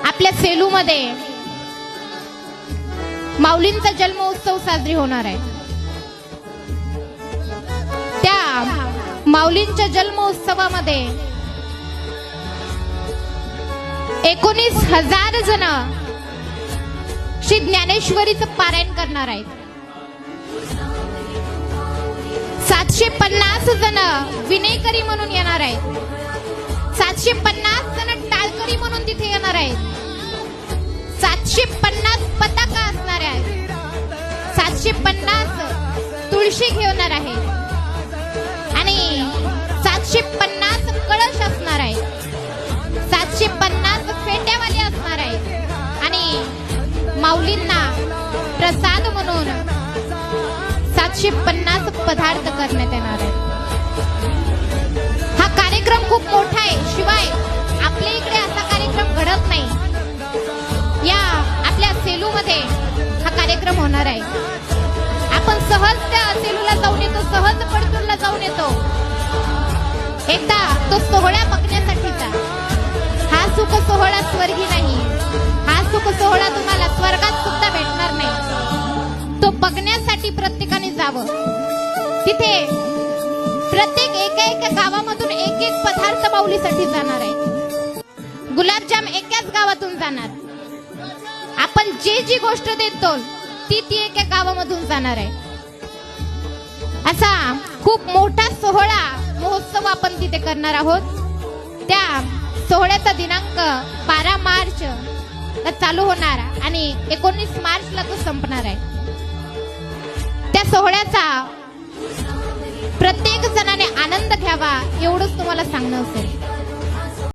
आपल्या सेलूमध्ये माऊलींचा जन्मोत्सव साजरी होणार आहे। त्या माऊलींच्या जन्मोत्सवामध्ये 19,000 जण श्री ज्ञानेश्वरीचं पारायण करणार आहेत। 750 जण विनेकरी म्हणून येणार आहेत। 750 जण टाळकरी म्हणून तिथे येणार आहेत। 750 पताका असणार आहेत। 750 तुळशी घेणार आहेत आणि 750 कळश असणार आहेत। 750 फेट्यावाले असणार आहेत आणि माऊलींना प्रसाद म्हणून 750 पदार्थ करण्यात येणार आहेत। हा कार्यक्रम खूप मोठा आहे, शिवाय आपल्या इकडे असा कार्यक्रम घडत नाही। या आपल्या सेलूमध्ये हा कार्यक्रम होणार आहे। आपण सहज त्या सेलूला जाऊन येतो, सहज पडतूरला जाऊन येतो। एकदा तो सोहळा बघण्यासाठीचा हा सुख सोहळा स्वर्गी नाही। हा सुख सोहळा तुम्हाला स्वर्गात सुद्धा भेटणार नाही। तो बघण्यासाठी प्रत्येकाने जावं। तिथे प्रत्येक एका गावामधून एक एक पदार्थ माऊलीसाठी जाणार आहे। गुलाबजाम एकाच गावातून जाणार। आपण जी गोष्ट देतो ती एका गावामधून जाणार आहे। असा खूप मोठा सोहळा महोत्सव आपण तिथे करणार आहोत। त्या सोहळ्याचा दिनांक 12 मार्च ला चालू होणार आणि 19 मार्चला तो संपणार आहे। त्या सोहळ्याचा प्रत्येक जणाने आनंद घ्यावा एवढंच तुम्हाला सांगणं असेल।